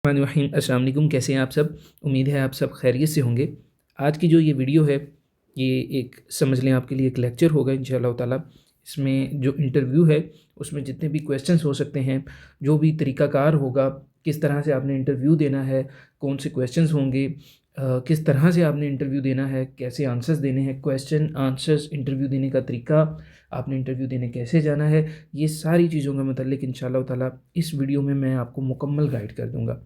रहीम अस्सलाम वालेकुम। कैसे हैं आप सब? उम्मीद है आप सब खैरियत से होंगे। आज की जो ये वीडियो है, ये एक समझ लें आपके लिए एक लेक्चर होगा इंशाअल्लाह ताला। इसमें जो इंटरव्यू है उसमें जितने भी क्वेश्चंस हो सकते हैं, जो भी तरीक़ाकार होगा, किस तरह से आपने इंटरव्यू देना है, कौन से क्वेश्चंस होंगे, किस तरह से आपने इंटरव्यू देना है, कैसे आंसर्स देने हैं, क्वेश्चन आंसर्स, इंटरव्यू देने का तरीका, आपने इंटरव्यू देने कैसे जाना है, ये सारी चीज़ों के मतलब इंशाअल्लाह ताला इस वीडियो में मैं आपको मुकम्मल गाइड कर दूँगा।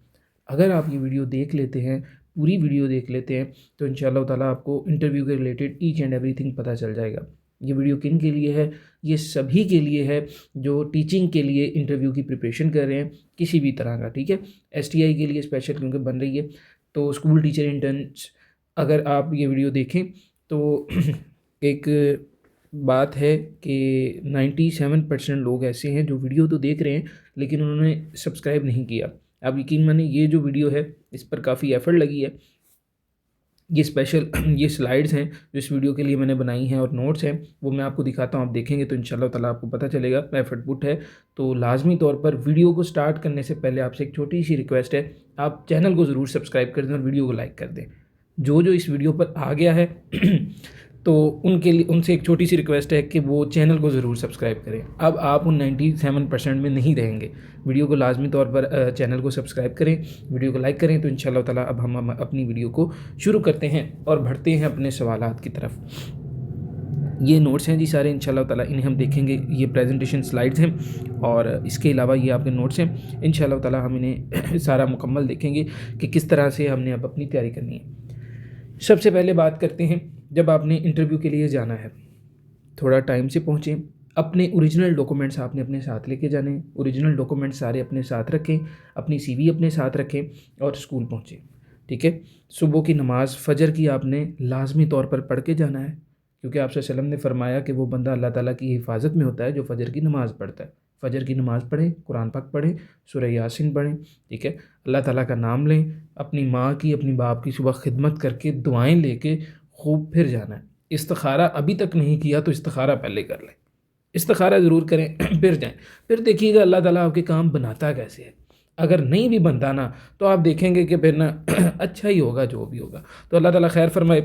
अगर आप ये वीडियो देख लेते हैं, पूरी वीडियो देख लेते हैं, तो इंशाअल्लाह ताला आपको इंटरव्यू के रिलेटेड ईच एंड एवरीथिंग पता चल जाएगा। ये वीडियो किन के लिए है? ये सभी के लिए है जो टीचिंग के लिए इंटरव्यू की प्रिपरेशन कर रहे हैं, किसी भी तरह का, ठीक है। एसटीआई के लिए स्पेशल क्योंकि बन रही है, तो स्कूल टीचर इंटर्न्स, अगर आप ये वीडियो देखें तो एक बात है कि 97% लोग ऐसे हैं जो वीडियो तो देख रहे हैं लेकिन उन्होंने सब्सक्राइब नहीं किया। आप यकीन मानिए ये जो वीडियो है इस पर काफ़ी एफ़र्ट लगी है। ये स्पेशल ये स्लाइड्स हैं जो इस वीडियो के लिए मैंने बनाई हैं और नोट्स हैं, वो मैं आपको दिखाता हूँ। आप देखेंगे तो इंशाअल्लाह ताला आपको पता चलेगा एफ़र्ट पुट है। तो लाज़मी तौर पर वीडियो को स्टार्ट करने से पहले आपसे एक छोटी सी रिक्वेस्ट है, आप चैनल को ज़रूर सब्सक्राइब कर दें और वीडियो को लाइक कर दें। जो इस वीडियो पर आ गया है तो उनके लिए उनसे एक छोटी सी रिक्वेस्ट है कि वो चैनल को ज़रूर सब्सक्राइब करें। अब आप उन 97% में नहीं रहेंगे। वीडियो को लाजमी तौर पर चैनल को सब्सक्राइब करें, वीडियो को लाइक करें। तो इंशाअल्लाह ताला अब हम अपनी वीडियो को शुरू करते हैं और बढ़ते हैं अपने सवालात की तरफ। ये नोट्स हैं जी सारे, इंशाअल्लाह ताला इन्हें हम देखेंगे। ये प्रेजेंटेशन स्लाइड्स हैं और इसके अलावा ये आपके नोट्स हैं। इंशाअल्लाह ताला हम इन्हें सारा मुकम्मल देखेंगे कि किस तरह से हमने अब अपनी तैयारी करनी है। सबसे पहले बात करते हैं, जब आपने इंटरव्यू के लिए जाना है, थोड़ा टाइम से पहुँचें। अपने ओरिजिनल डॉक्यूमेंट्स आपने अपने साथ लेके जाने हैं। ओरिजिनल डॉक्यूमेंट्स सारे अपने साथ रखें, अपनी सीवी अपने साथ रखें और स्कूल पहुँचें, ठीक है। सुबह की नमाज़ फ़जर की आपने लाजमी तौर पर पढ़ के जाना है, क्योंकि आप सल्लल्लाहु अलैहि वसल्लम ने फरमाया कि वो बंदा अल्लाह ताला की हिफाजत में होता है जो फ़जर की नमाज़ पढ़ता है। फ़जर की नमाज़ पढ़ें, कुरान पाक पढ़ें, सूरह यासीन पढ़ें, ठीक है। अल्लाह ताला का नाम लें, अपनी माँ की, अपनी बाप की सुबह खिदमत करके दुआएँ लेके खूब फिर जाना है। इस्तिखारा अभी तक नहीं किया तो इस्तिखारा पहले कर लें, इस्तिखारा ज़रूर करें फिर जाएँ। फिर देखिएगा अल्लाह ताला आपके काम बनाता कैसे है। अगर नहीं भी बनता ना तो आप देखेंगे कि फिर ना अच्छा ही होगा जो भी होगा। तो अल्लाह ताला खैर फरमाए।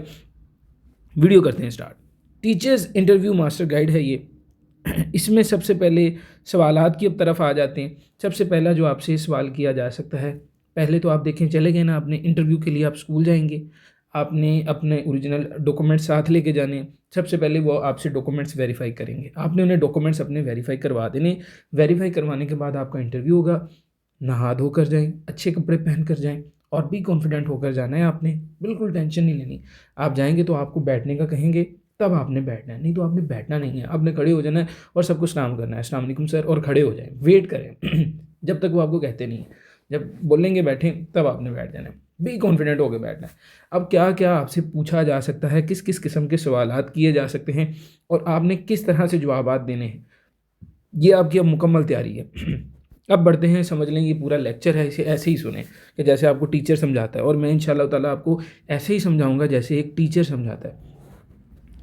वीडियो करते हैं start. Teachers interview master guide है ये। इसमें सबसे पहले सवालात की तरफ आ जाते हैं। सबसे पहला जो आपसे सवाल किया जा सकता है, पहले तो आप देखें, चले गए ना आपने इंटरव्यू के लिए, आप स्कूल जाएंगे, आपने अपने ओरिजिनल डॉक्यूमेंट्स साथ लेके जाने हैं। सबसे पहले वो आपसे डॉक्यूमेंट्स वेरीफाई करेंगे, आपने उन्हें डॉक्यूमेंट्स अपने वेरीफाई करवा देने। वेरीफाई करवाने के बाद आपका इंटरव्यू होगा। नहा धो कर जाएँ, अच्छे कपड़े पहन कर जाएँ और भी कॉन्फिडेंट होकर जाना है आपने, बिल्कुल टेंशन नहीं लेनी। आप जाएंगे तो आपको बैठने का कहेंगे, तब आपने बैठना है, नहीं तो आपने बैठना नहीं है। आपने खड़े हो जाना है और सबको सलाम करना है, अस्सलाम वालेकुम सर, और खड़े हो जाएं, वेट करें जब तक वो आपको कहते नहीं हैं। जब बोलेंगे बैठें तब आपने बैठ जाना है, बी कॉन्फिडेंट होकर बैठना है। अब क्या क्या आपसे पूछा जा सकता है, किस किस किस्म के सवालात किए जा सकते हैं और आपने किस तरह से जवाबात देने हैं, ये आपकी अब मुकम्मल तैयारी है। अब बढ़ते हैं, समझ लें ये पूरा लेक्चर है, इसे ऐसे ही सुने कि जैसे आपको टीचर समझाता है, और मैं इंशाअल्लाह ताला आपको ऐसे ही समझाऊंगा जैसे एक टीचर समझाता है।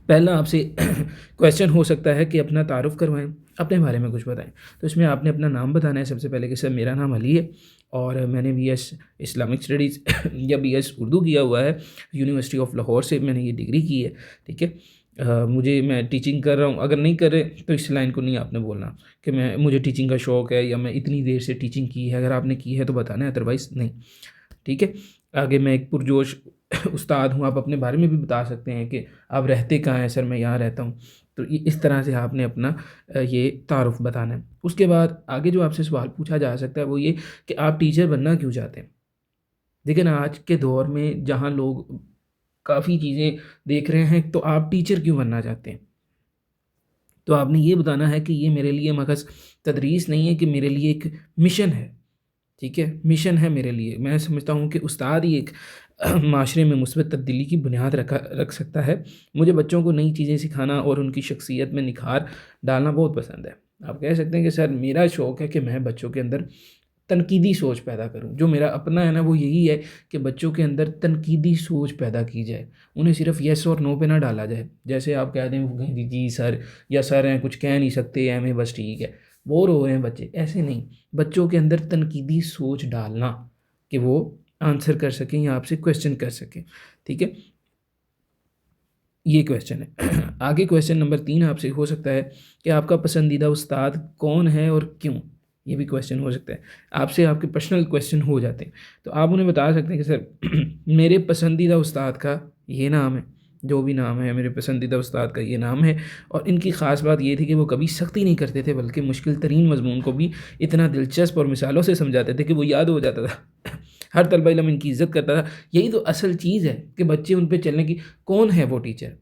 पहला आपसे क्वेश्चन हो सकता है कि अपना तारुफ़ करवाएं, अपने बारे में कुछ बताएं। तो इसमें आपने अपना नाम बताना है सबसे पहले कि सर मेरा नाम अली है और मैंने बीएस इस्लामिक स्टडीज़ या बीएस उर्दू किया हुआ है, यूनिवर्सिटी ऑफ लाहौर से मैंने ये डिग्री की है, ठीक है। मैं टीचिंग कर रहा हूँ। अगर नहीं कर रहे तो इस लाइन को नहीं आपने बोलना कि मुझे टीचिंग का शौक़ है या मैं इतनी देर से टीचिंग की है। अगर आपने की है तो बताना है, अदरवाइज़ नहीं, ठीक है। आगे मैं एक पुरजोश उस्ताद हूँ, आप अपने बारे में भी बता सकते हैं कि आप रहते कहाँ हैं। सर मैं यहाँ रहता हूँ। तो इस तरह से आपने अपना ये तारुफ़ बताना है। उसके बाद आगे जो आपसे सवाल पूछा जा सकता है वो ये कि आप टीचर बनना क्यों चाहते हैं। देखिए ना, आज के दौर में जहाँ लोग काफ़ी चीज़ें देख रहे हैं, तो आप टीचर क्यों बनना चाहते हैं। तो आपने ये बताना है कि ये मेरे लिए मगज़ तदरीस नहीं है, कि मेरे लिए एक मिशन है, ठीक है। मिशन है मेरे लिए। मैं समझता हूँ कि उस्ताद ही एक माशरे में मुस्बत तब्दीली की बुनियाद रख सकता है। मुझे बच्चों को नई चीज़ें सिखाना और उनकी शख्सियत में निखार डालना बहुत पसंद है। आप कह सकते हैं कि सर मेरा शौक़ है कि मैं बच्चों के अंदर तनकीदी सोच पैदा करूँ। जो मेरा अपना है ना वो यही है कि बच्चों के अंदर तनकीदी सोच पैदा की जाए, उन्हें सिर्फ़ येस और नो पे ना डाला जाए। जैसे आप कह दें वो कहें जी सर, या सर हैं कुछ कह नहीं सकते, एम बस ठीक है, बोर हो रहे हैं बच्चे, ऐसे नहीं। बच्चों के अंदर तनकीदी सोच डालना, कि वो आंसर कर सकें या आपसे क्वेश्चन कर सकें। ठीक है, ये क्वेश्चन है। आगे क्वेश्चन नंबर 3 आपसे हो सकता है कि आपका पसंदीदा उस्ताद कौन है और क्यों, ये भी क्वेश्चन हो सकता है। आपसे आपके पर्सनल क्वेश्चन हो जाते हैं, तो आप उन्हें बता सकते हैं कि सर मेरे पसंदीदा उस्ताद का ये नाम है, जो भी नाम है, मेरे पसंदीदा उस्ताद का ये नाम है, और इनकी ख़ास बात ये थी कि वो कभी सख्ती नहीं करते थे, बल्कि मुश्किल तरीन मज़मून को भी इतना दिलचस्प और मिसालों से समझाते थे कि वो याद हो जाता था। हर तलबा इल्म इनकी इज़्ज़त करता था। यही तो असल चीज़ है कि बच्चे उन पे चलने की। कौन है वो टीचर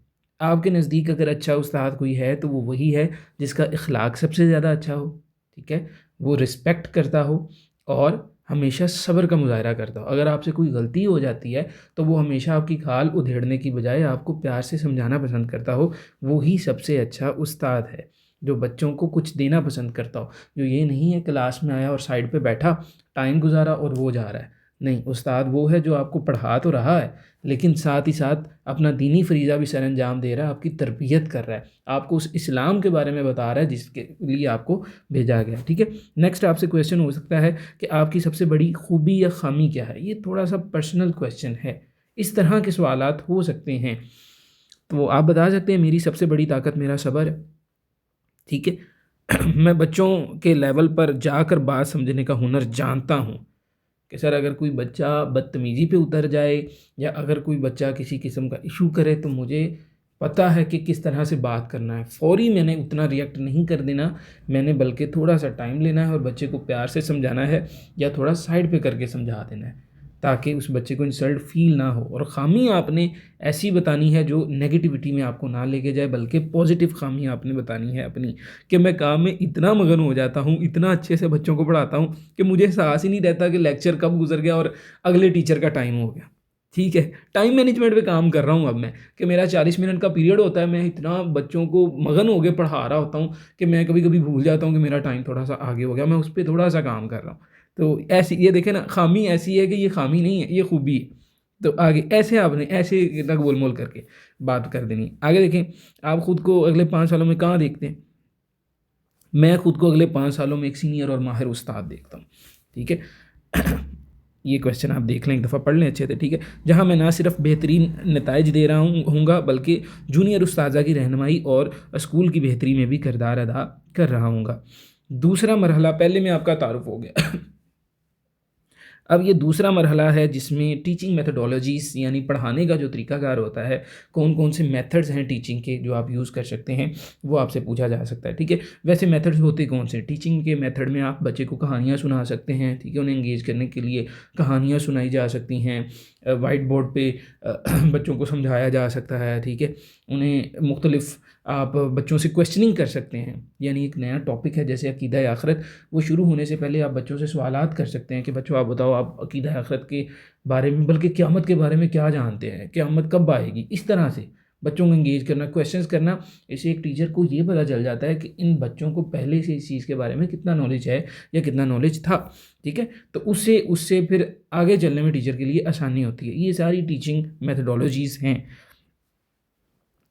आपके नज़दीक? अगर अच्छा उस्ताद कोई है तो वो वही है जिसका इखलाक सबसे ज़्यादा अच्छा हो। ठीक है, वो रिस्पेक्ट करता हो और हमेशा सब्र का मुज़ाहरा करता हो। अगर आपसे कोई गलती हो जाती है तो वो हमेशा आपकी खाल उधेड़ने की बजाय आपको प्यार से समझाना पसंद करता हो। वो ही सबसे अच्छा उस्ताद है, जो बच्चों को कुछ देना पसंद करता हो। जो ये नहीं है क्लास में आया और साइड पे बैठा, टाइम गुजारा और वो जा रहा है। नहीं, उस्ताद वो है जो आपको पढ़ा तो रहा है, लेकिन साथ ही साथ अपना दीनी फरीज़ा भी सरअंजाम दे रहा है, आपकी तरबियत कर रहा है, आपको उस इस्लाम के बारे में बता रहा है जिसके लिए आपको भेजा गया। ठीक है, नेक्स्ट आपसे क्वेश्चन हो सकता है कि आपकी सबसे बड़ी खूबी या खामी क्या है। ये थोड़ा सा पर्सनल क्वेश्चन है, इस तरह के सवालात हो सकते हैं। तो आप बता सकते हैं मेरी सबसे बड़ी ताकत मेरा सब्र है। ठीक है, मैं बच्चों के लेवल पर जाकर बात समझने का हुनर जानता हूँ कि सर अगर कोई बच्चा बदतमीज़ी पे उतर जाए या अगर कोई बच्चा किसी किस्म का इशू करे तो मुझे पता है कि किस तरह से बात करना है। फ़ौरी मैंने उतना रिएक्ट नहीं कर देना, मैंने बल्कि थोड़ा सा टाइम लेना है और बच्चे को प्यार से समझाना है या थोड़ा साइड पे करके समझा देना है, ताकि उस बच्चे को इंसल्ट फील ना हो। और ख़ामी आपने ऐसी बतानी है जो नेगेटिविटी में आपको ना लेके जाए, बल्कि पॉजिटिव ख़ामी आपने बतानी है अपनी, कि मैं काम में इतना मगन हो जाता हूँ, इतना अच्छे से बच्चों को पढ़ाता हूँ कि मुझे एहसास ही नहीं रहता कि लेक्चर कब गुजर गया और अगले टीचर का टाइम हो गया। ठीक है, टाइम मैनेजमेंट पे काम कर रहा हूँ अब मैं, कि मेरा 40 मिनट का पीरियड होता है, मैं इतना बच्चों को मगन हो के पढ़ा रहा होता हूँ कि मैं कभी कभी भूल जाता हूँ कि मेरा टाइम थोड़ा सा आगे हो गया। मैं उस पर थोड़ा सा काम कर रहा हूँ। तो ऐसी, ये देखें ना, खामी ऐसी है कि ये खामी नहीं है, ये खूबी है। तो आगे ऐसे आपने ऐसे तक गोल मोल करके बात कर देनी। आगे देखें, आप ख़ुद को अगले 5 सालों में कहाँ देखते हैं? मैं खुद को अगले 5 सालों में एक सीनियर और माहिर उस्ताद देखता हूँ। ठीक है, ये क्वेश्चन आप देख लें, एक दफ़ा पढ़ लें अच्छे से। ठीक है, जहाँ मैं ना सिर्फ बेहतरीन नताइज दे रहा हूँगा बल्कि जूनियर उस्ताजा की रहनुमाई और स्कूल की बेहतरी में भी किरदार अदा कर रहा हूँगा। दूसरा मरहला, पहले में आपका तारुफ हो गया। अब ये दूसरा मरहला है जिसमें टीचिंग मेथडोलॉजीज़ यानी पढ़ाने का जो तरीक़ाकार होता है, कौन कौन से मेथड्स हैं टीचिंग के जो आप यूज़ कर सकते हैं, वो आपसे पूछा जा सकता है। ठीक है, वैसे मेथड्स होते कौन से? टीचिंग के मेथड में आप बच्चे को कहानियाँ सुना सकते हैं। ठीक है, उन्हें इंगेज करने के लिए कहानियाँ सुनाई जा सकती हैं, वाइट बोर्ड पे बच्चों को समझाया जा सकता है। ठीक है, उन्हें मुख्तलिफ़ आप बच्चों से क्वेश्चनिंग कर सकते हैं। यानी एक नया टॉपिक है जैसे अकीदा आखिरत, वो शुरू होने से पहले आप बच्चों से सवालात कर सकते हैं कि बच्चों आप बताओ, आप अकीदा आखिरत के बारे में, बल्कि क़यामत के बारे में क्या जानते हैं, क़यामत कब आएगी। इस तरह से बच्चों को इंगेज करना, क्वेश्चंस करना। इससे एक टीचर को ये पता चल जाता है कि इन बच्चों को पहले से इस चीज़ के बारे में कितना नॉलेज है या कितना नॉलेज था। ठीक है, तो उससे उससे फिर आगे चलने में टीचर के लिए आसानी होती है। ये सारी टीचिंग मेथडोलॉजीज़ हैं।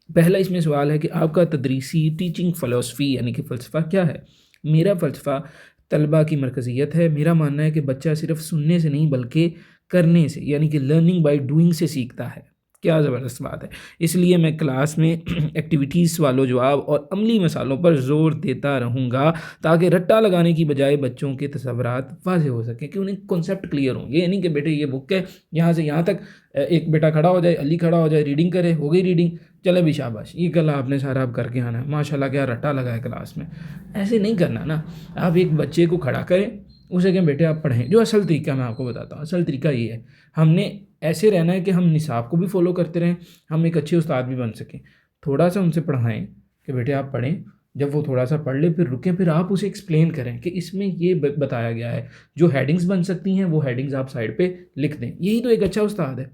पहला इसमें सवाल है कि आपका तदरीसी टीचिंग फ़िलासफ़ी यानी कि फ़लसफ़ा क्या है? मेरा फ़लसफ़ा तलबा की मरकज़ियत है। मेरा मानना है कि बच्चा सिर्फ़ सुनने से नहीं बल्कि करने से, यानी कि लर्निंग बाय डूइंग से सीखता है। क्या ज़बरदस्त बात है। इसलिए मैं क्लास में एक्टिविटीज़, सवालो जवाब और अमली मसालों पर ज़ोर देता रहूँगा, ताकि रट्टा लगाने की बजाय बच्चों के तसव्वुरात वाज़ेह हो सकें, कि उन्हें कॉन्सेप्ट क्लियर हों। ये नहीं कि बेटे ये बुक है, यहाँ से यहाँ तक एक बेटा खड़ा हो जाए, अली खड़ा हो जाए, रीडिंग करे, हो गई रीडिंग, चले भी शाबाश, ये कल आपने सारा आप करके आना है, माशाल्लाह क्या रट्टा लगा है क्लास में। ऐसे नहीं करना ना। आप एक बच्चे को खड़ा करें, उसे कहें बेटे आप पढ़ें। जो असल तरीका मैं आपको बताता हूँ, असल तरीका ये है, हमने ऐसे रहना है कि हम निसाब को भी फॉलो करते रहें, हम एक अच्छे उस्ताद भी बन सकें। थोड़ा सा उनसे पढ़ाएं कि बेटे आप पढ़ें, जब वो थोड़ा सा पढ़ ले फिर रुकें, फिर आप उसे एक्सप्लेन करें कि इसमें ये बताया गया है। जो हेडिंग्स बन सकती हैं वो हेडिंग्स आप साइड पे लिख दें। यही तो एक अच्छा उस्ताद है।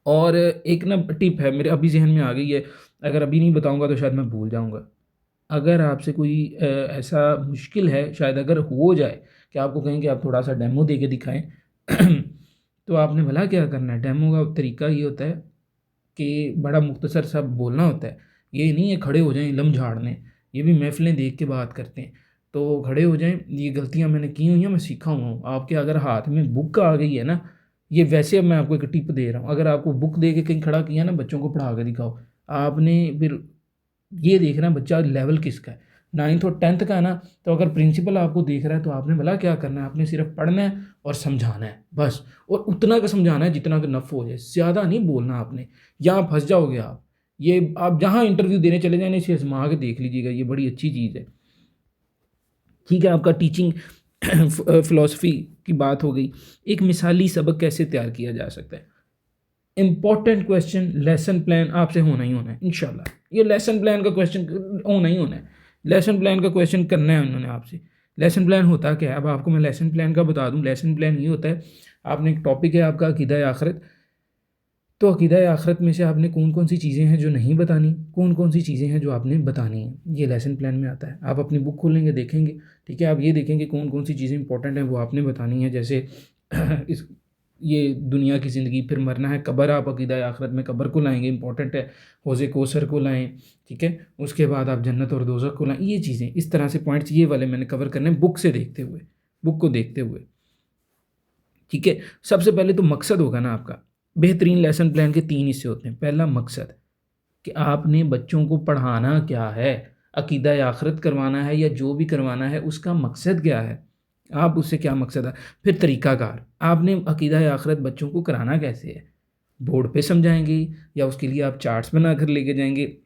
और एक ना टिप है, मेरे अभी जहन में आ गई है, अगर अभी नहीं बताऊंगा तो शायद मैं भूल जाऊंगा। अगर आपसे कोई ऐसा मुश्किल है, शायद अगर हो जाए कि आपको कहें कि आप थोड़ा सा डेमो दे के दिखाएं तो आपने भला क्या करना है। डेमो का तरीका ये होता है कि बड़ा मुख्तसर सा बोलना होता है। ये नहीं है खड़े हो जाएं लम झाड़ने, ये भी महफ़िलें देख के बात करते हैं। तो खड़े हो जाएं, ये गलतियां मैंने की हुई हैं, मैं सीखा हुआ हूँ। आपके अगर हाथ में बुक आ गई है ना, ये वैसे अब मैं आपको एक टिप दे रहा हूँ, अगर आपको बुक दे के कहीं खड़ा किया ना, बच्चों को पढ़ा के दिखाओ, आपने फिर ये देखना बच्चा लेवल किसका है। 9th और 10th का है ना, तो अगर प्रिंसिपल आपको देख रहा है तो आपने भला क्या करना है, आपने सिर्फ पढ़ना है और समझाना है बस, और उतना का समझाना है जितना का नफ़ हो जाए, ज़्यादा नहीं बोलना आपने, यहाँ फंस जाओगे आप। ये आप जहाँ इंटरव्यू देने चले जाए इसे आजमा के देख लीजिएगा, ये बड़ी अच्छी चीज़ है। ठीक है, आपका टीचिंग फ़िलासफ़ी की बात हो गई। एक मिसाली सबक कैसे तैयार किया जा सकता है। इम्पॉर्टेंट क्वेश्चन, लेसन प्लान आपसे होना ही होना है इंशाल्लाह। ये लेसन प्लान का क्वेश्चन होना ही होना है, लेसन प्लान का क्वेश्चन करना है उन्होंने आपसे। लेसन प्लान होता क्या है, अब आपको मैं लेसन प्लान का बता दूं। लेसन प्लान ये होता है, आपने एक टॉपिक है आपका अकीदा आखिरत, तो अकीदा आखिरत में से आपने कौन कौन सी चीज़ें हैं जो नहीं बतानी, कौन कौन सी चीज़ें हैं जो आपने बतानी है, ये लेसन प्लान में आता है। आप अपनी बुक खोलेंगे देखेंगे, ठीक है, आप ये देखेंगे कौन कौन सी चीज़ें इंपॉर्टेंट हैं वो आपने बतानी है। जैसे इस ये दुनिया की ज़िंदगी, फिर मरना है, कब्र, आप अकीदा आखिरत में कब्र को लाएंगे, इंपॉर्टेंट है। हौज़े कौसर को लाएं, ठीक है, उसके बाद आप जन्नत और दोज़ख को लाएं। ये चीज़ें इस तरह से पॉइंट्स ये वाले मैंने कवर करने बुक से देखते हुए, बुक को देखते हुए, ठीक है। सबसे पहले तो मकसद होगा ना आपका। बेहतरीन लेसन प्लान के 3 हिस्से होते हैं। पहला मकसद कि आपने बच्चों को पढ़ाना क्या है, अकीदा आखिरत करवाना है या जो भी करवाना है उसका मकसद क्या है, आप उससे क्या मकसद है। फिर तरीक़ाकार, आपने अकीदा आखिरत बच्चों को कराना कैसे है, बोर्ड पे समझाएंगे या उसके लिए आप चार्ट्स बना कर लेके जाएंगे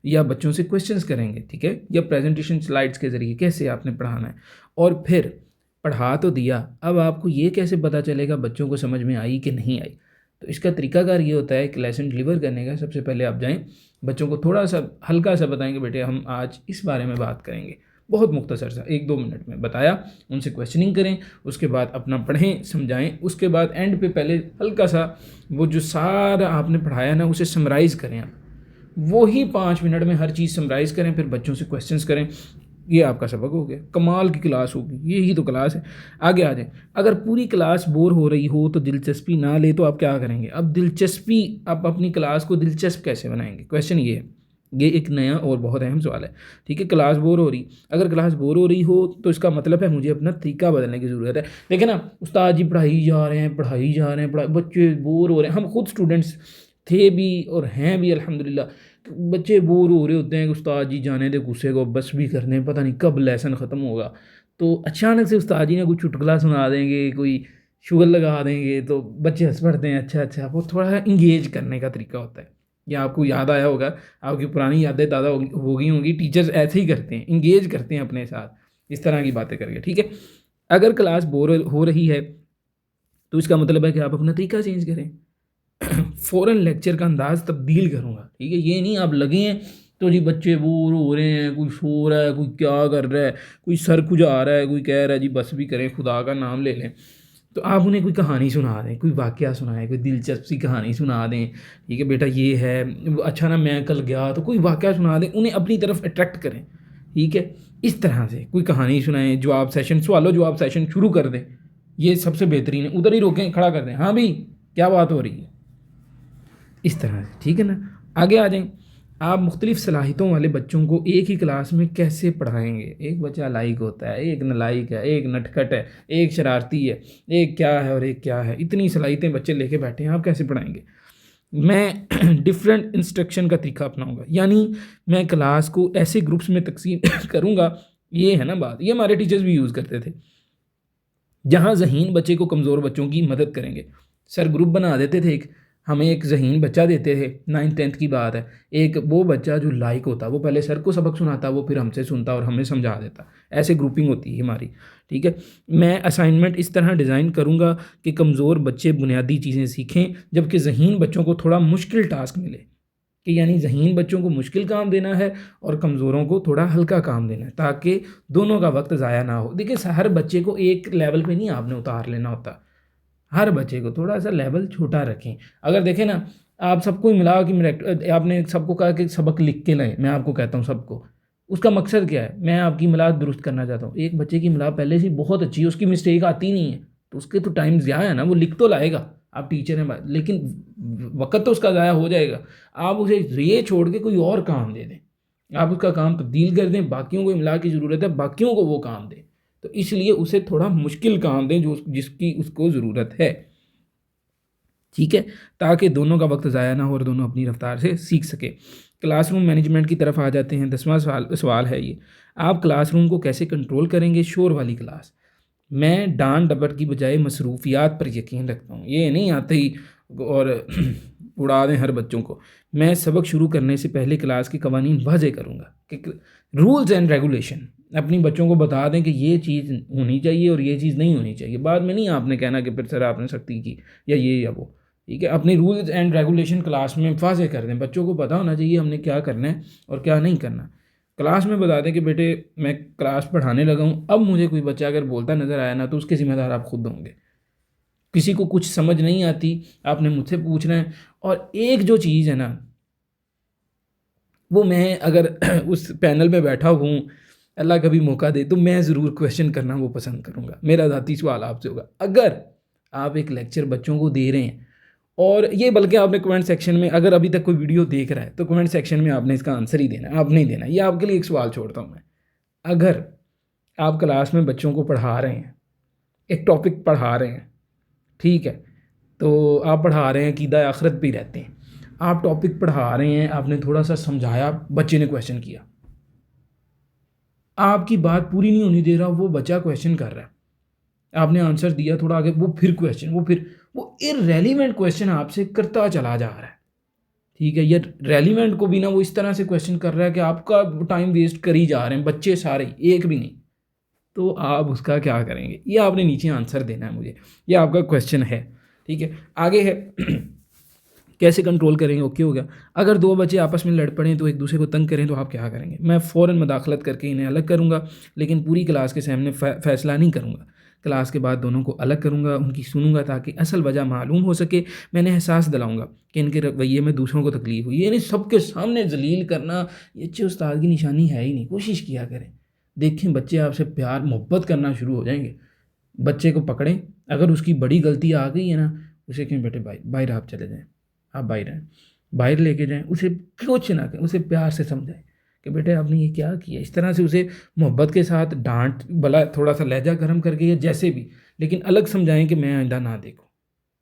या बच्चों से क्वेश्चंस करेंगे, ठीक है, या प्रेजेंटेशन स्लाइड्स के ज़रिए कैसे आपने पढ़ाना है। और फिर पढ़ा तो दिया, अब आपको ये कैसे पता चलेगा बच्चों को समझ में आई कि नहीं आई। तो इसका तरीकाकार ये होता है कि लेसन डिलीवर करने का, सबसे पहले आप जाएं, बच्चों को थोड़ा सा हल्का सा बताएंगे, बेटे हम आज इस बारे में बात करेंगे, बहुत मुख्तसर सा 1-2 मिनट में बताया, उनसे क्वेश्चनिंग करें, उसके बाद अपना पढ़ें समझाएं, उसके बाद एंड पे पहले हल्का सा वो जो सारा आपने पढ़ाया ना उसे समराइज़ करें आप, वो ही 5 मिनट में हर चीज़ समराइज़ करें, फिर बच्चों से क्वेश्चंस करें। ये आपका सबक हो गया, कमाल की क्लास होगी, यही तो क्लास है। आगे आ जाए, अगर पूरी क्लास बोर हो रही हो तो दिलचस्पी ना ले तो आप क्या करेंगे। अब दिलचस्पी, आप अपनी क्लास को दिलचस्प कैसे बनाएंगे, क्वेश्चन ये है, ये एक नया और बहुत अहम सवाल है। ठीक है, क्लास बोर हो रही, अगर क्लास बोर हो रही हो तो इसका मतलब है मुझे अपना तरीका बदलने की ज़रूरत है। देखिए ना, उस्ताद जी पढ़ाई जा रहे हैं, पढ़ाई जा रहे हैं, बच्चे बोर हो रहे हैं। हम खुद स्टूडेंट्स थे भी और हैं भी अल्हम्दुलिल्लाह। बच्चे बोर हो रहे होते हैं, उस्ताद जी जाने दे गुस्से को, बस भी करने हैं, पता नहीं कब लेसन ख़त्म होगा। तो अचानक से उस्ताद जी ने कोई चुटकुला सुना देंगे, कोई शुगर लगा देंगे, तो बच्चे हंस पड़ते हैं। अच्छा अच्छा, वो थोड़ा इंगेज करने का तरीका होता है। या आपको याद आया होगा, आपकी पुरानी यादें ताज़ा हो गई होंगी, टीचर्स ऐसे ही करते हैं, इंगेज करते हैं अपने साथ इस तरह की बातें करके। ठीक है, अगर क्लास बोर हो रही है तो इसका मतलब है कि आप अपना तरीका चेंज करें। फ़ौरन लेक्चर का अंदाज़ तब्दील करूँगा, ठीक है, ये नहीं आप लगे हैं तो जी बच्चे बोर हो रहे हैं, कोई सो रहा है, कोई क्या कर रहा है, कोई सर खुजा रहा है, कोई कह रहा है जी बस भी करें, खुदा का नाम ले लें। तो आप उन्हें कोई कहानी सुना दें, कोई वाक़या सुनाएं, कोई दिलचस्प सी कहानी सुना दें। ठीक है बेटा, ये है अच्छा ना, मैं कल गया, तो कोई वाक़या सुना दें, उन्हें अपनी तरफ अट्रैक्ट करें। ठीक है, इस तरह से कोई कहानी सुनाएं, जवाब सेशन, सवालो जवाब सेशन शुरू कर दें, ये सबसे बेहतरीन है। उधर ही रोकें, खड़ा कर दें, हाँ भाई क्या बात हो रही है, इस तरह से। ठीक है ना, आगे आ जाएं। आप मुख्तलिफ़ सलाहियतों वाले बच्चों को एक ही क्लास में कैसे पढ़ाएंगे। एक बच्चा लाइक होता है, एक नलाइक है, एक नटखट है, एक शरारती है, एक क्या है और एक क्या है, इतनी सलाहियतें बच्चे लेके बैठे हैं, आप कैसे पढ़ाएंगे। मैं डिफरेंट इंस्ट्रक्शन का तरीका अपनाऊंगा, यानी मैं क्लास को ऐसे ग्रुप्स में तकसीम करूँगा। ये है ना बात, ये हमारे टीचर्स भी यूज़ करते थे, जहाँ ज़हीन बच्चे को कमज़ोर बच्चों की मदद करेंगे। सर ग्रुप बना देते थे, एक हमें एक ज़हीन बच्चा देते थे, 9th-10th की बात है, एक वो बच्चा जो लाइक होता, वो पहले सर को सबक सुनाता, वो फिर हमसे सुनता और हमें समझा देता। ऐसे ग्रुपिंग होती है हमारी। ठीक है, मैं असाइनमेंट इस तरह डिज़ाइन करूँगा कि कमज़ोर बच्चे बुनियादी चीज़ें सीखें, जबकि ज़हीन बच्चों को थोड़ा मुश्किल टास्क मिले, कि यानी ज़हीन बच्चों को मुश्किल काम देना है और कमज़ोरों को थोड़ा हल्का काम देना है, ताकि दोनों का वक्त ज़ाया ना हो। देखिए, हर बच्चे को एक लेवल पे नहीं आपने उतार लेना होता, हर बच्चे को थोड़ा सा लेवल छोटा रखें। अगर देखें ना, आप सबको ही मिला कि मेरा, आपने सबको कहा कि सबक लिख के लाएं, मैं आपको कहता हूँ सबको, उसका मकसद क्या है, मैं आपकी मिलाद दुरुस्त करना चाहता हूँ। एक बच्चे की मिलाद पहले से बहुत अच्छी है, उसकी मिस्टेक आती नहीं है, तो उसके तो टाइम ज़्यादा है ना, वो लिख तो लाएगा, आप टीचर हैं, लेकिन वक़्त तो उसका ज़ाया हो जाएगा। आप उसे ये छोड़ के कोई और काम दे दें, आप उसका काम तब्दील कर दें, बाकियों को इमला की ज़रूरत है, बाकियों को वो काम दें, तो इसलिए उसे थोड़ा मुश्किल काम दें जो जिसकी उसको ज़रूरत है, ठीक है, ताकि दोनों का वक्त ज़ाया ना हो और दोनों अपनी रफ्तार से सीख सके। क्लासरूम मैनेजमेंट की तरफ आ जाते हैं। 10वां सवाल है ये, आप क्लासरूम को कैसे कंट्रोल करेंगे? शोर वाली क्लास, मैं डांट डपट की बजाय मसरूफियात पर यकीन रखता हूँ। ये नहीं आते ही और उड़ा दें हर बच्चों को। मैं सबक शुरू करने से पहले क्लास के कवानीन वाज़ेह करूँगा कि रूल्स एंड रेगुलेशन अपनी बच्चों को बता दें कि ये चीज़ होनी चाहिए और ये चीज़ नहीं होनी चाहिए। बाद में नहीं आपने कहना कि फिर सर आपने सख्ती की या ये या वो, ठीक है। अपने रूल्स एंड रेगुलेशन क्लास में वाज़ेह कर दें, बच्चों को पता होना चाहिए हमने क्या करना है और क्या नहीं करना। क्लास में बता दें कि बेटे मैं क्लास पढ़ाने लगा हूँ, अब मुझे कोई बच्चा अगर बोलता नज़र आया ना तो उसके ज़िम्मेदार आप खुद होंगे। किसी को कुछ समझ नहीं आती आपने मुझसे पूछना है। और एक जो चीज़ है ना, वो मैं अगर उस पैनल में बैठा हूँ, अल्लाह कभी मौका दे तो मैं ज़रूर क्वेश्चन करना वो पसंद करूँगा। मेरा ज़ाती सवाल आपसे होगा, अगर आप एक लेक्चर बच्चों को दे रहे हैं और ये बल्कि आपने कमेंट सेक्शन में, अगर अभी तक कोई वीडियो देख रहा है तो कमेंट सेक्शन में आपने इसका आंसर ही देना है, आप नहीं देना। ये आपके लिए एक सवाल छोड़ता हूँ मैं। अगर आप क्लास में बच्चों को पढ़ा रहे हैं, एक टॉपिक पढ़ा रहे हैं, ठीक है, तो आप पढ़ा रहे हैं क़ीदा आखिरत पे ही रहते हैं, आप टॉपिक पढ़ा रहे हैं, आपने थोड़ा सा समझाया, बच्चे ने क्वेश्चन किया, आपकी बात पूरी नहीं होने दे रहा, वो बच्चा क्वेश्चन कर रहा है, आपने आंसर दिया, थोड़ा आगे वो फिर क्वेश्चन, वो इररेलीवेंट क्वेश्चन आपसे करता चला जा रहा है, ठीक है। ये रेलिवेंट को भी ना वो इस तरह से क्वेश्चन कर रहा है कि आपका टाइम वेस्ट कर ही जा रहे हैं बच्चे सारे, एक भी नहीं, तो आप उसका क्या करेंगे? ये आपने नीचे आंसर देना है मुझे, ये आपका क्वेश्चन है, ठीक है। आगे है कैसे कंट्रोल करेंगे? ओके हो गया। अगर दो बच्चे आपस में लड़ पड़ें तो एक दूसरे को तंग करें तो आप क्या करेंगे? मैं फ़ौरन मदाखलत करके इन्हें अलग करूँगा, लेकिन पूरी क्लास के सामने फ़ैसला नहीं करूँगा। क्लास के बाद दोनों को अलग करूँगा, उनकी सुनूंगा ताकि असल वजह मालूम हो सके। मैंने एहसास दिलाऊँगा कि इनके रवैये में दूसरों को तकलीफ़ हुई। ये नहीं सबके सामने जलील करना, ये अच्छे उस्ताद की निशानी है ही नहीं। कोशिश किया करें, देखें बच्चे आपसे प्यार मोहब्बत करना शुरू हो जाएंगे। बच्चे को पकड़ें, अगर उसकी बड़ी गलती आ गई है ना, उसे कहें बेटे बाहर आप चले जाएँ, आप बाहर आएँ, बाहर लेके जाएँ, उसे कुछ ना कहें, उसे प्यार से समझाएं कि बेटे आपने ये क्या किया। इस तरह से उसे मोहब्बत के साथ डांट, भला थोड़ा सा लहजा गर्म करके या जैसे भी, लेकिन अलग समझाएं कि मैं आइंदा ना देखूँ।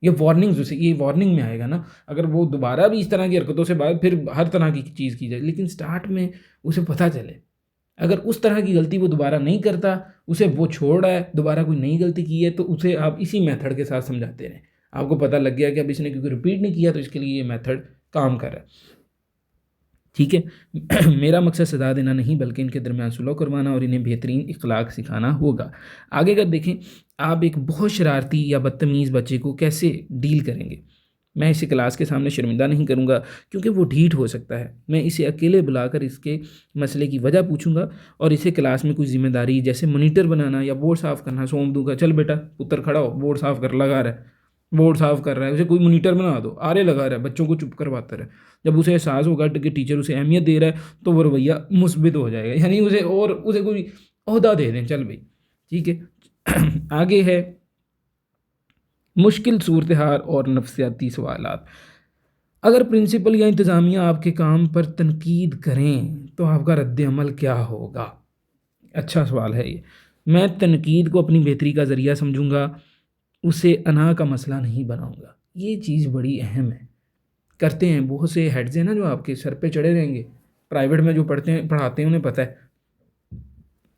ये वार्निंग्स, उसे ये वार्निंग में आएगा ना, अगर वो दोबारा भी इस तरह की हरकतों से बाद फिर हर तरह की चीज़ की जाए, लेकिन स्टार्ट में उसे पता चले। अगर उस तरह की गलती वो दोबारा नहीं करता, उसे वो छोड़ रहा है, दोबारा कोई नई गलती की है तो उसे आप इसी मेथड के साथ समझाते रहें। आपको पता लग गया कि अब इसने क्योंकि रिपीट नहीं किया तो इसके लिए ये मेथड काम कर रहा है, ठीक है। मेरा मकसद सजा देना नहीं बल्कि इनके दरमियान सुलह करवाना और इन्हें बेहतरीन इखलाक सिखाना होगा। आगे अगर देखें, आप एक बहुत शरारती या बदतमीज़ बच्चे को कैसे डील करेंगे? मैं इसे क्लास के सामने शर्मिंदा नहीं करूंगा क्योंकि वो ढीठ हो सकता है। मैं इसे अकेले बुलाकर इसके मसले की वजह पूछूंगा और इसे क्लास में कोई जिम्मेदारी जैसे मॉनिटर बनाना या बोर्ड साफ़ करना सौंप दूंगा। चल बेटा पुत्र खड़ा हो, बोर्ड साफ़ कर, लगा रहा है, बोर्ड साफ़ कर रहा है, उसे कोई मॉनिटर बना दो, आरे लगा रहा है, बच्चों को चुप करवाता रहे। जब उसे एहसास होगा कि टीचर उसे अहमियत दे रहा है तो वो रवैया मुस्बित हो जाएगा, यानी उसे कोई ओहदा दे दें, चल भाई, ठीक है। आगे है मुश्किल सूरत हाल और नफ्सियाती सवालात। अगर प्रिंसिपल या इंतज़ामिया आपके काम पर तनकीद करें तो आपका रद्द अमल क्या होगा? अच्छा सवाल है ये। मैं तनकीद को अपनी बेहतरी का ज़रिया समझूंगा, उसे अना का मसला नहीं बनाऊंगा। ये चीज़ बड़ी अहम है। करते हैं बहुत से हेड्स हैं ना जो आपके सर पे चढ़े रहेंगे, प्राइवेट में जो पढ़ाते हैं उन्हें पता है,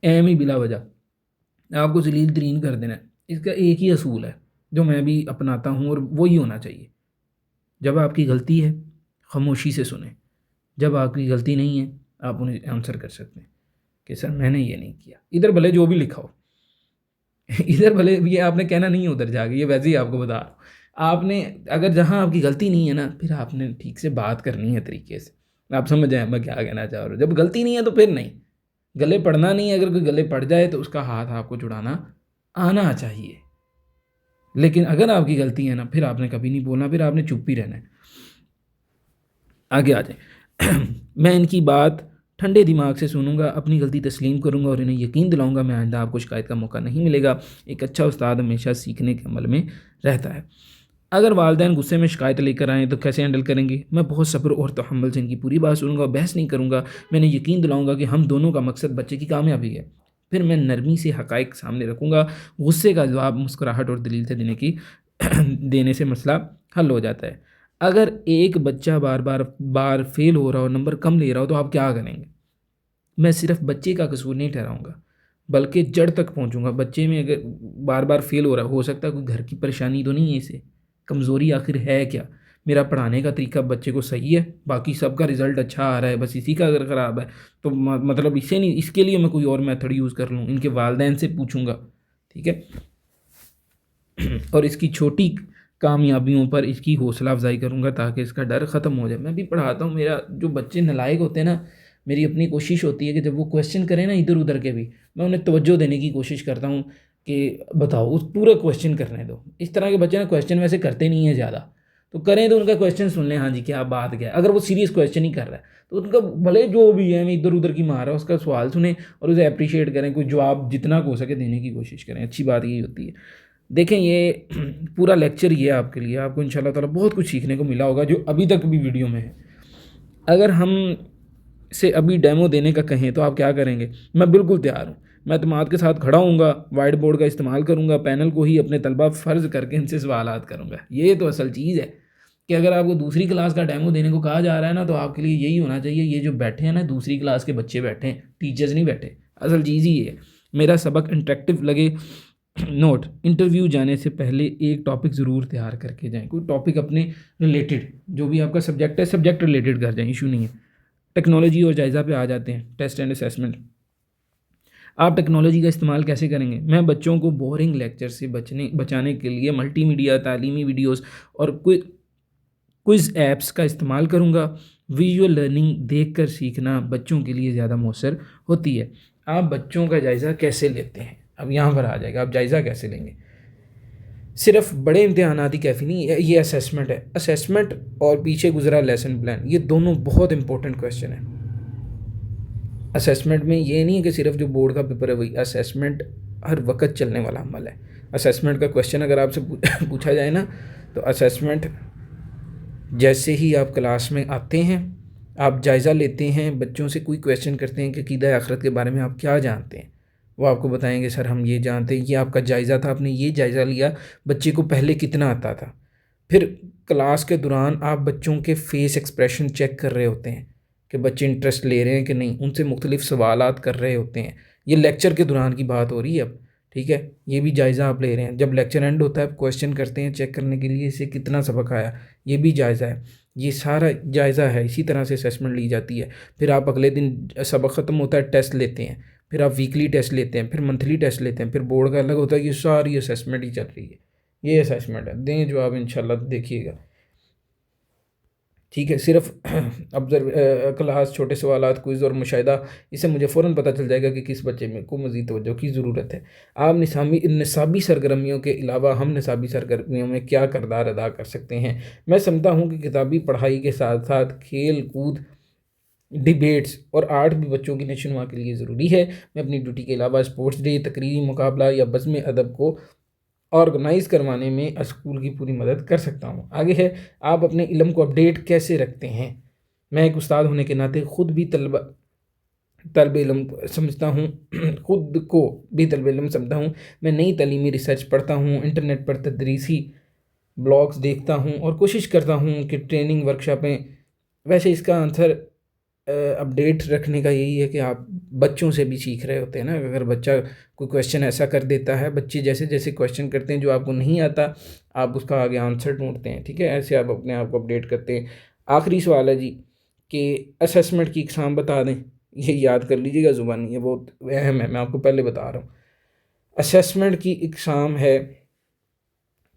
एम ही बिला वजह आपको जलील तरीन कर देना है। इसका एक ही असूल है जो मैं भी अपनाता हूँ और वही होना चाहिए। जब आपकी गलती है खामोशी से सुने, जब आपकी गलती नहीं है आप उन्हें आंसर कर सकते हैं कि सर मैंने ये नहीं किया, इधर भले जो भी लिखा हो इधर भले ये आपने कहना नहीं है उधर जाके, ये वैसे ही आपको बता रहा हूँ। आपने अगर जहाँ आपकी गलती नहीं है ना, फिर आपने ठीक से बात करनी है तरीके से। आप समझ जाए मैं क्या कहना चाह रहा हूँ। जब गलती नहीं है तो फिर नहीं, गले पड़ना नहीं है। अगर कोई गले पड़ जाए तो उसका हाथ आपको छुड़ाना आना चाहिए, लेकिन अगर आपकी गलती है ना फिर आपने कभी नहीं बोलना, फिर आपने चुप ही रहना है। आगे आ जाए। मैं इनकी बात ठंडे दिमाग से सुनूंगा, अपनी गलती तस्लीम करूंगा और इन्हें यकीन दिलाऊंगा मैं आइंदा आपको शिकायत का मौका नहीं मिलेगा। एक अच्छा उस्ताद हमेशा सीखने के अमल में रहता है। अगर वालिदैन गुस्से में शिकायत लेकर आएँ तो कैसे हैंडल करेंगे? मैं बहुत सब्र और तहम्मुल से इनकी पूरी बात सुनूँगा, बहस नहीं करूँगा। मैंने यकीन दिलाऊँगा कि हम दोनों का मकसद बच्चे की कामयाबी है। फिर मैं नरमी से हक़ाइक़ सामने रखूँगा। गुस्से का जवाब मुस्कुराहट और दलील से देने से मसला हल हो जाता है। अगर एक बच्चा बार फ़ेल हो रहा हो, नंबर कम ले रहा हो, तो आप क्या करेंगे? मैं सिर्फ़ बच्चे का कसूर नहीं ठहराऊँगा, बल्कि जड़ तक पहुँचूँगा। बच्चे में अगर बार-बार फ़ेल हो रहा है, हो सकता है कोई घर की परेशानी तो नहीं है इसे? कमज़ोरी आखिर है क्या? मेरा पढ़ाने का तरीका बच्चे को सही है, बाकी सबका रिज़ल्ट अच्छा आ रहा है, बस इसी का अगर ख़राब है, तो मतलब इससे नहीं, इसके लिए मैं कोई और मेथड यूज़ कर लूँ, इनके वालिदैन से पूछूँगा, ठीक है? और इसकी छोटी कामयाबियों पर इसकी हौसला अफ़ज़ाई करूँगा ताकि इसका डर ख़त्म हो जाए। मैं भी पढ़ाता हूँ, मेरा जो बच्चे नालायक होते हैं ना, मेरी अपनी कोशिश होती है कि जब वो क्वेश्चन करें ना इधर-उधर के भी, मैं उन्हें तवज्जो देने की कोशिश करता हूँ कि बताओ उस पूरा क्वेश्चन करने दो। इस तरह के बच्चे ना क्वेश्चन वैसे करते नहीं हैं ज़्यादा, तो करें तो उनका क्वेश्चन सुन लें, हाँ जी, क्या बात क्या है? अगर वो सीरियस क्वेश्चन ही कर रहा है, तो उनका भले जो भी है, मैं इधर-उधर की मार रहा हूँ, उसका सवाल सुनें और उसे एप्रिशिएट करें, कोई जवाब जितना हो सके देने की कोशिश करें। अच्छी बात यही होती है। देखें, ये पूरा लेक्चर ये है आपके लिए, आपको इंशाल्लाह ताला बहुत कुछ सीखने को मिला होगा जो अभी तक भी वीडियो में है। अगर हम से अभी डेमो देने का कहें तो आप क्या करेंगे? मैं बिल्कुल तैयार हूँ। मैं एतमाद के साथ खड़ा होऊँगा, व्हाइट बोर्ड का इस्तेमाल करूँगा, पैनल को ही अपने तलबा फ़र्ज़ करके इनसे सवालात करूँगा। ये तो असल चीज़ है कि अगर आपको दूसरी क्लास का डेमो देने को कहा जा रहा है ना, तो आपके लिए यही होना चाहिए, ये जो बैठे हैं ना, दूसरी क्लास के बच्चे बैठे हैं, टीचर्स नहीं बैठे। असल चीज़ ही ये है। मेरा सबक इंटरेक्टिव लगे। नोट: इंटरव्यू जाने से पहले एक टॉपिक ज़रूर तैयार करके जाएँ। कोई टॉपिक अपने रिलेटेड, जो भी आपका सब्जेक्ट है, सब्जेक्ट रिलेटेड कर जाएँ, इशू नहीं है। टेक्नोलॉजी और जायज़ा पे आ जाते हैं, टेस्ट एंड असेसमेंट। आप टेक्नोलॉजी का इस्तेमाल कैसे करेंगे? मैं बच्चों को बोरिंग लेक्चर से बचाने के लिए मल्टीमीडिया, तालीमी वीडियोज़ और क्विज़ ऐप्स का इस्तेमाल करूँगा। विजुअल लर्निंग देखकर सीखना बच्चों के लिए ज़्यादा मौसर होती है। आप बच्चों का जायज़ा कैसे लेते हैं? अब यहाँ पर आ जाएगा, आप जायज़ा कैसे लेंगे? सिर्फ बड़े इम्तिहानात ही काफ़ी नहीं, ये असेसमेंट है। असेसमेंट और पीछे गुज़रा लेसन प्लान, ये दोनों बहुत इंपॉर्टेंट क्वेश्चन है। असेसमेंट में ये नहीं है कि सिर्फ जो बोर्ड का पेपर है वही, असेसमेंट हर वक्त चलने वाला अमल है। असेसमेंट का क्वेश्चन अगर आपसे पूछा जाए ना, तो असेसमेंट जैसे ही आप क्लास में आते हैं, आप जायज़ा लेते हैं, बच्चों से कोई क्वेश्चन करते हैं कि अक़ीदा आखिरत के बारे में आप क्या जानते हैं, वो आपको बताएंगे सर हम ये जानते हैं, ये आपका जायज़ा था, आपने ये जायज़ा लिया, बच्चे को पहले कितना आता था। फिर क्लास के दौरान आप बच्चों के फेस एक्सप्रेशन चेक कर रहे होते हैं कि बच्चे इंटरेस्ट ले रहे हैं कि नहीं, उनसे मुख्तलिफ सवालात कर रहे होते हैं। ये लेक्चर के दौरान की बात हो रही है अब, ठीक है, ये भी जायज़ा आप ले रहे हैं। जब लेक्चर एंड होता है, क्वेश्चन करते हैं चेक करने के लिए इसे कितना सबक आया, ये भी जायज़ा है। ये सारा जायज़ा है, इसी तरह से असेसमेंट ली जाती है। फिर आप अगले दिन सबक ख़त्म होता है, टेस्ट लेते हैं, फिर आप वीकली टेस्ट लेते हैं, फिर मंथली टेस्ट लेते हैं, फिर बोर्ड का अलग होता है। ये सारी असेसमेंट ही चल रही है, ये असेसमेंट है। दें जवाब इंशाल्लाह, देखिएगा, ठीक है। सिर्फ ऑब्जर्व क्लास, छोटे सवालात, क्विज़ और मुशाहिदा, इससे मुझे फ़ौरन पता चल जाएगा कि किस बच्चे में को मज़ीद तवज्जो की ज़रूरत है। आप निसाबी सरगर्मियों के अलावा हम निसाबी सरगर्मियों में क्या किरदार अदा कर सकते हैं? मैं समझता हूँ कि किताबी पढ़ाई के साथ साथ खेल कूद, डिबेट्स और आर्ट भी बच्चों की नशोनुमा के लिए ज़रूरी है। मैं अपनी ड्यूटी के अलावा स्पोर्ट्स डे, तकरीरी मुकाबला या बज़्म अदब को ऑर्गेनाइज़ करवाने में स्कूल की पूरी मदद कर सकता हूँ। आगे है, आप अपने इल्म को अपडेट कैसे रखते हैं? मैं एक उस्ताद होने के नाते खुद भी तलब इल्म समझता हूँ खुद को भी तलब इल्म समझता हूँ। मैं नई तालीमी रिसर्च पढ़ता हूँ, इंटरनेट पर तदरीसी ब्लॉग्स देखता हूँ और कोशिश करता हूँ कि ट्रेनिंग वर्कशॉपें। वैसे इसका आंसर अपडेट रखने का यही है कि आप बच्चों से भी सीख रहे होते हैं ना। अगर बच्चा कोई क्वेश्चन ऐसा कर देता है, बच्चे जैसे जैसे क्वेश्चन करते हैं जो आपको नहीं आता, आप उसका आगे आंसर ढूंढते हैं, ठीक है, ऐसे आप अपने आप को अपडेट करते हैं। आखिरी सवाल है जी कि असेसमेंट की इकसाम बता दें। ये याद कर लीजिएगा ज़ुबानी, ये बहुत अहम है, मैं आपको पहले बता रहा हूँ। असेसमेंट की इकसाम है,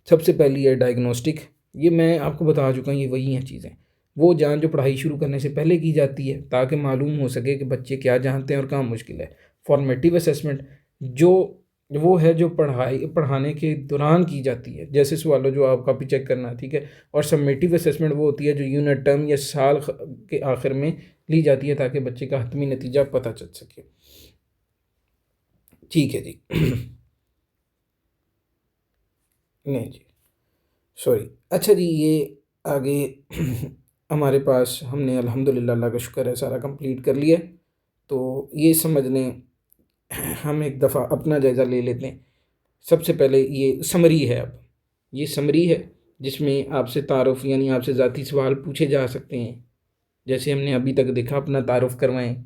सबसे पहली है डायग्नोस्टिक। ये मैं आपको बता चुका हूँ, ये वही हैं चीज़ें, वो जान जो पढ़ाई शुरू करने से पहले की जाती है ताकि मालूम हो सके कि बच्चे क्या जानते हैं और कहाँ मुश्किल है। फॉर्मेटिव असेसमेंट जो वो है जो पढ़ाने के दौरान की जाती है, जैसे सवालों जो आप कॉपी चेक करना, ठीक है। और सबमिटिव असेसमेंट वो होती है जो यूनिट टर्म या साल के आखिर में ली जाती है ताकि बच्चे का हतमी नतीजा पता चल सके, ठीक है जी। नहीं जी, सॉरी। अच्छा जी, ये आगे हमारे पास हमने अल्हम्दुलिल्लाह, अल्लाह का शुक्र है, सारा कंप्लीट कर लिया है। तो ये समझ लें, हम एक दफ़ा अपना जायज़ा ले लेते हैं। सबसे पहले ये समरी है। अब ये समरी है जिसमें आपसे तारुफ़ यानी आपसे ज़ाती सवाल पूछे जा सकते हैं। जैसे हमने अभी तक देखा, अपना तारुफ़ करवाएं,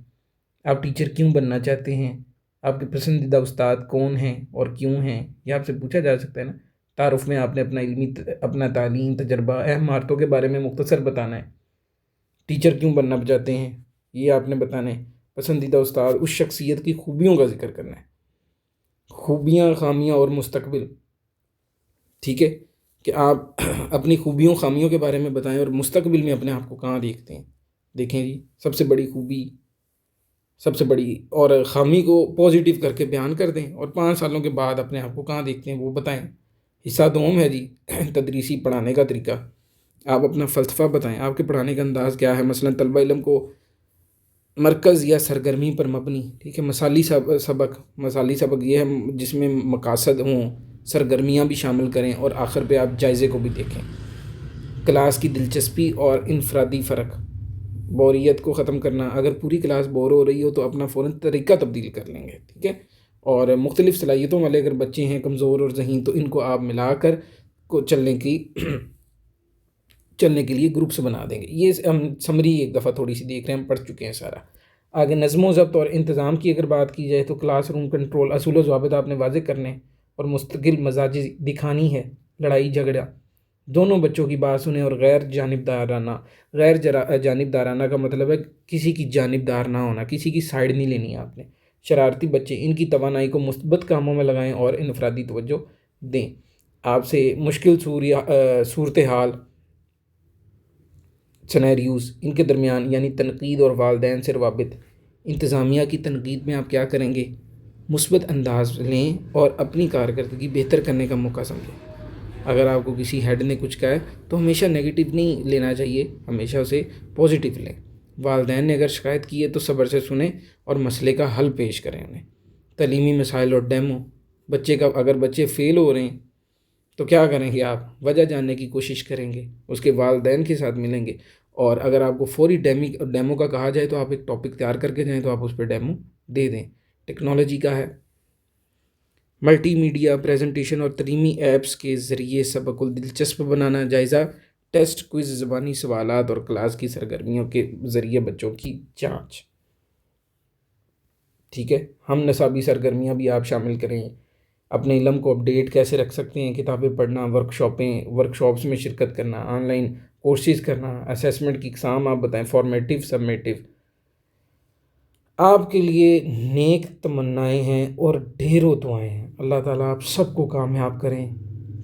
आप टीचर क्यों बनना चाहते हैं, आपके पसंदीदा उस्ताद कौन हैं और क्यों हैं, ये आपसे पूछा जा सकता है ना। तारुफ़ में आपने अपना तालीम तजर्बा अहम महारतों के बारे में मुख्तसर बताना है। टीचर क्यों बनना चाहते हैं ये आपने बताना है। पसंदीदा उस्ताद, उस शख्सियत की खूबियों का जिक्र करना है, खूबियाँ, खामियाँ और मुस्तकबिल। ठीक है, कि आप अपनी खूबियों खामियों के बारे में बताएं और मुस्तकबिल में अपने आप को कहाँ देखते हैं। देखें जी, सबसे बड़ी खूबी, सबसे बड़ी और ख़ामी को पॉजिटिव करके बयान कर दें, और 5 सालों के बाद अपने आप को कहाँ देखते हैं वो बताएं। हिस्सा दोम है जी, तदरीसी पढ़ाने का तरीका। आप अपना फ़लसफ़ा बताएं, आपके पढ़ाने का अंदाज़ क्या है। मसलन तलबा इल्म को मरकज़ या सरगर्मी पर मबनी, ठीक है, मसाली सबक ये है जिसमें मकासद हों, सरगर्मियाँ भी शामिल करें, और आखिर पे आप जायज़े को भी देखें। क्लास की दिलचस्पी और इनफरादी फ़र्क, बोरियत को ख़त्म करना। अगर पूरी क्लास बोर हो रही हो तो अपना फ़ौरन तरीका तब्दील कर लेंगे, ठीक है। और मुख्तलिफ़ सलाहियतों वाले अगर बच्चे हैं, कमज़ोर और ज़हीन, तो इनको आप मिलाकर को चलने के लिए ग्रुप्स बना देंगे। ये हम समरी एक दफ़ा थोड़ी सी देख रहे हैं, हम पढ़ चुके हैं सारा। आगे नज़्म ज़ब्त और इंतज़ाम की अगर बात की जाए तो क्लासरूम कंट्रोल, असूल व ज़वाबित आपने वाज़े करने और मुस्तकिल मजाजी दिखानी है। लड़ाई झगड़ा, दोनों बच्चों की बात सुने और गैर जानिबदाराना का मतलब है किसी की जानिबदार ना होना, किसी की साइड नहीं लेनी है आपने। शरारती बच्चे, इनकी तवानाई को मुस्बत कामों में लगाएं और इनफरादी तवज्जो दें। आपसे मुश्किल सूरत हाल, सनेरियोज़, इनके दरमियान यानी तनकीद और वालदैन से रवाबित। इंतज़ामिया की तनकीद में आप क्या करेंगे, मुस्बत अंदाज लें और अपनी कारकर्दगी बेहतर करने का मौका समझें। अगर आपको किसी हेड ने कुछ कहा है तो हमेशा नेगेटिव नहीं लेना चाहिए, हमेशा उसे पॉजिटिव लें। वालदैन ने अगर शिकायत की है तो सब्र से सुने और मसले का हल पेश करें उन्हें। तलीमी मसाइल और डेमो, अगर बच्चे फ़ेल हो रहे हैं तो क्या करेंगे, आप वजह जानने की कोशिश करेंगे, उसके वालदैन के साथ मिलेंगे, और अगर आपको फौरी डेमो का कहा जाए तो आप एक टॉपिक तैयार करके जाएँ तो आप उस पर डेमो दे दें। टेक्नोलॉजी का है, मल्टीमीडिया प्रेजेंटेशन और तलीमी ऐप्स के ज़रिए सबक को दिलचस्प बनाना। जायज़ा, टेस्ट, क्विज़, ज़बानी सवालात और क्लास की सरगर्मियों के ज़रिए बच्चों की जांच। ठीक है, हम नसाबी सरगर्मियाँ भी आप शामिल करें। अपने इल्म को अपडेट कैसे रख सकते हैं, किताबें पढ़ना, वर्कशॉप्स में शिरकत करना, ऑनलाइन कोर्सेज़ करना, असेसमेंट की इकसाम आप बताएं, फॉर्मेटिव, सबमेटिव। आपके लिए नेक तमन्नाएं हैं और ढेरों दुआएं हैं। अल्लाह ताला आप सबको कामयाब करें।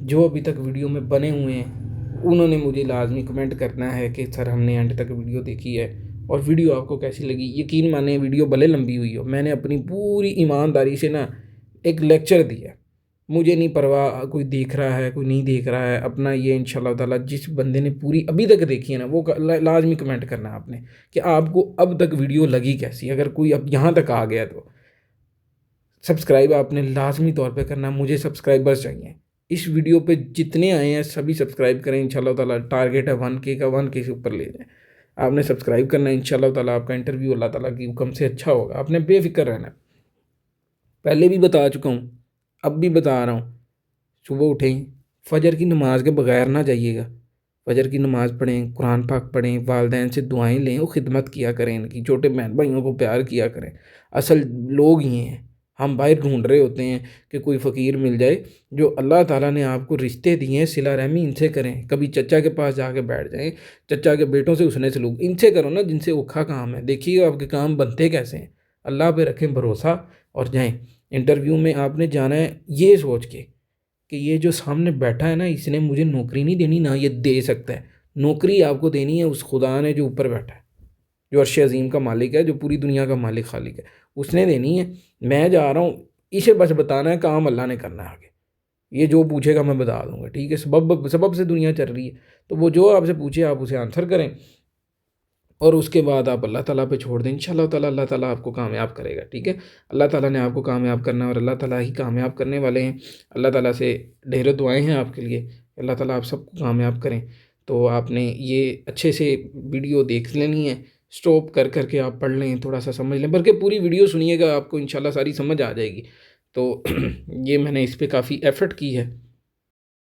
जो अभी तक वीडियो में बने हुए हैं उन्होंने मुझे लाजमी कमेंट करना है कि सर हमने एंड तक वीडियो देखी है और वीडियो आपको कैसी लगी। यकीन माने वीडियो भले लंबी हुई हो, मैंने अपनी पूरी ईमानदारी से ना एक लेक्चर दिया। मुझे नहीं परवाह कोई देख रहा है कोई नहीं देख रहा है, अपना ये इंशाल्लाह ताला जिस बंदे ने पूरी अभी तक देखी है ना वो लाजमी कमेंट करना है आपने कि आपको अब तक वीडियो लगी कैसी। अगर कोई अब यहाँ तक आ गया तो सब्सक्राइब आपने लाजमी तौर पे करना, मुझे सब्सक्राइबर्स चाहिए। इस वीडियो पे जितने आए हैं सभी सब्सक्राइब करें इंशाल्लाह ताला। टारगेट है 1K का, 1K से ऊपर ले जाएं। आपने सब्सक्राइब करना है इंशाल्लाह ताला। आपका इंटरव्यू अल्लाह ताला की हुक्म से अच्छा होगा। आपने बेफिक्र रहना है, पहले भी बता चुका हूँ, अब भी बता रहा हूँ। सुबह उठें, फजर की नमाज के बगैर ना जाइएगा। फजर की नमाज़ पढ़ें, कुरान पाक पढ़ें, वालदैन से दुआएं लें और ख़िदमत किया करें, इनकी छोटे बहन भाइयों को प्यार किया करें। असल लोग ये हैं, हम बाहर ढूंढ रहे होते हैं कि कोई फ़कीर मिल जाए। जो अल्लाह ताला ने आपको रिश्ते दिए हैं, सिला रहमी इनसे करें। कभी चचा के पास जाके बैठ जाएं, चचा के बेटों से उसने सलूक इनसे करो ना जिनसे औखा काम है। देखिए आपके काम बनते कैसे हैं। अल्लाह पे रखें भरोसा और जाएं। इंटरव्यू में आपने जाना है ये सोच के कि ये जो सामने बैठा है ना इसने मुझे नौकरी नहीं देनी, ना ये दे सकता है। नौकरी आपको देनी है उस खुदा ने जो ऊपर बैठा है, जो अर्श अज़ीम का मालिक है, जो पूरी दुनिया का मालिक खालिक है, उसने देनी है। मैं जा रहा हूँ, इसे बस बताना है, काम अल्लाह ने करना है। आगे ये जो पूछेगा मैं बता दूंगा, ठीक है। सबब सबब से दुनिया चल रही है, तो वो जो आपसे पूछे आप उसे आंसर करें और उसके बाद आप अल्लाह ताला पे छोड़ दें। इंशाल्लाह ताला अल्लाह ताला आपको कामयाब करेगा, ठीक है। अल्लाह ताला ने आपको कामयाब करना है और अल्लाह ताला ही कामयाब करने वाले हैं। अल्लाह ताला से ढेरों दुआएं हैं आपके लिए। अल्लाह ताला आप सबको कामयाब करें। तो आपने ये अच्छे से वीडियो देख लेनी है, स्टॉप कर कर के आप पढ़ लें, थोड़ा सा समझ लें, बल्कि पूरी वीडियो सुनिएगा, आपको इंशाल्लाह सारी समझ आ जाएगी। तो ये मैंने इस पे काफ़ी एफ़र्ट की है।